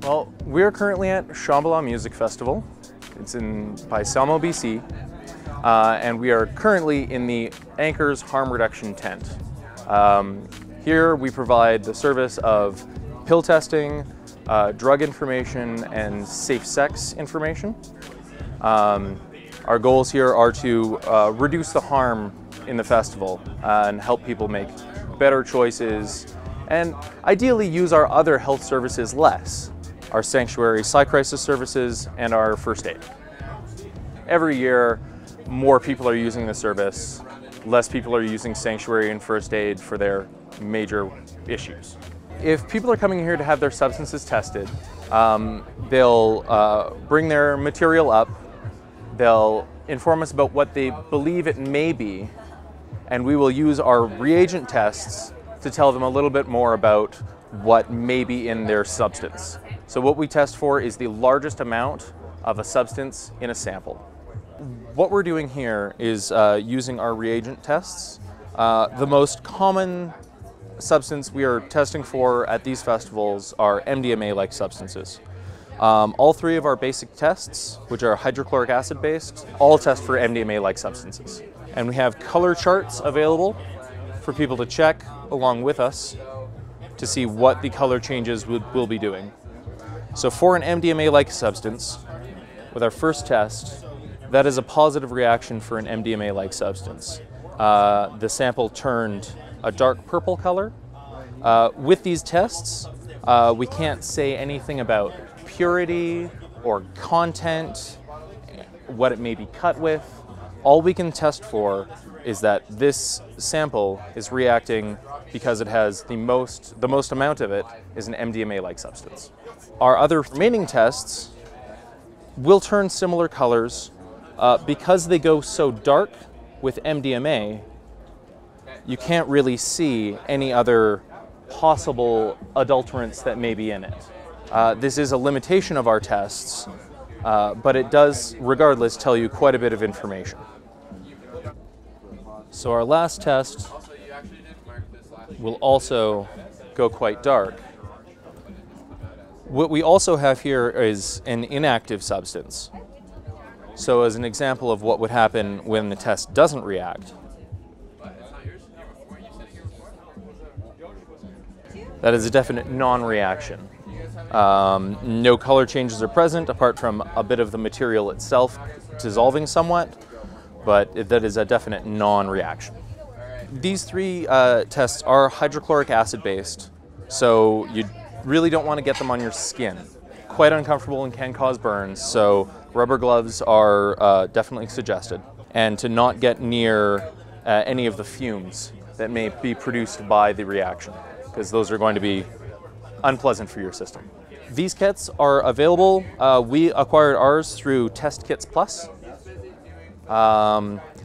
Well, we're currently at Shambhala Music Festival. It's in Paisamo, BC, and we are currently in the Anchors Harm Reduction Tent. Here we provide the service of pill testing, drug information, and safe sex information. Our goals here are to reduce the harm in the festival and help people make better choices and ideally use our other health services less. Our sanctuary psych crisis services and our first aid. Every year, more people are using the service, less people are using sanctuary and first aid for their major issues. If people are coming here to have their substances tested, they'll bring their material up, they'll inform us about what they believe it may be, and we will use our reagent tests to tell them a little bit more about what may be in their substance. So what we test for is the largest amount of a substance in a sample. What we're doing here is using our reagent tests. The most common substance we are testing for at these festivals are MDMA-like substances. All three of our basic tests, which are hydrochloric acid based, all test for MDMA-like substances. And we have color charts available for people to check along with us to see what the color changes will be doing. So for an MDMA-like substance, with our first test, that is a positive reaction for an MDMA-like substance. The sample turned a dark purple color. With these tests, we can't say anything about purity or content, what it may be cut with. All we can test for is that this sample is reacting because it has the most amount of it is an MDMA-like substance. Our other remaining tests will turn similar colors. Because they go so dark with MDMA, you can't really see any other possible adulterants that may be in it. This is a limitation of our tests, but it does, regardless, tell you quite a bit of information. So our last test will also go quite dark. What we also have here is an inactive substance. So as an example of what would happen when the test doesn't react, that is a definite non-reaction. No color changes are present apart from a bit of the material itself dissolving somewhat, but that is a definite non-reaction. These three tests are hydrochloric acid based, so you really don't want to get them on your skin. Quite uncomfortable and can cause burns, so rubber gloves are definitely suggested. And to not get near any of the fumes that may be produced by the reaction, because those are going to be unpleasant for your system. These kits are available. We acquired ours through Test Kits Plus.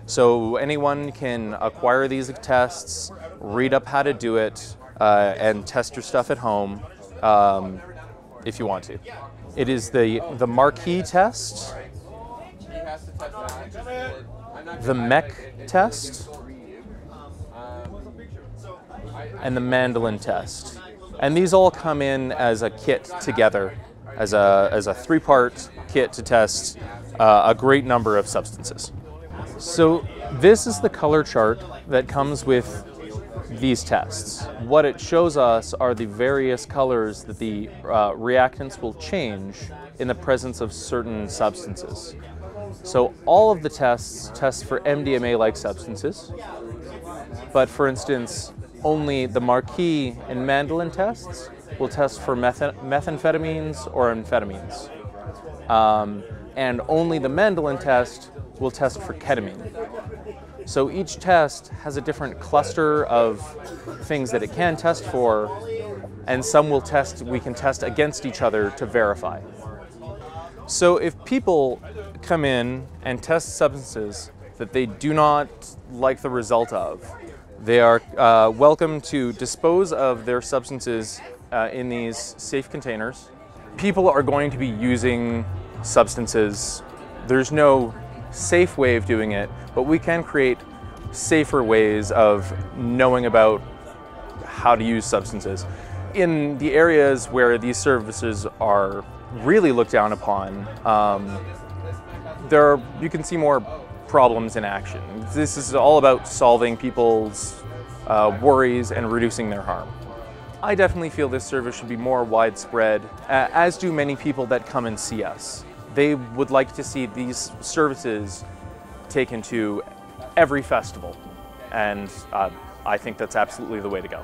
So anyone can acquire these tests, read up how to do it, and test your stuff at home if you want to. It is the Marquis test, the MEC test, and the Mandolin test. And these all come in as a kit together, as a three-part kit to test a great number of substances. So this is the color chart that comes with these tests. What it shows us are the various colors that the reactants will change in the presence of certain substances. So all of the tests test for MDMA-like substances, but for instance, only the Marquis and Mandolin tests will test for methamphetamines or amphetamines. And only the Mandolin test will test for ketamine. So each test has a different cluster of things that it can test for, and some we can test against each other to verify. So if people come in and test substances that they do not like the result of, they are welcome to dispose of their substances in these safe containers. People are going to be using substances. There's no safe way of doing it, but we can create safer ways of knowing about how to use substances. in the areas where these services are really looked down upon, you can see more problems in action. This is all about solving people's worries and reducing their harm. I definitely feel this service should be more widespread, as do many people that come and see us. They would like to see these services taken to every festival, and I think that's absolutely the way to go.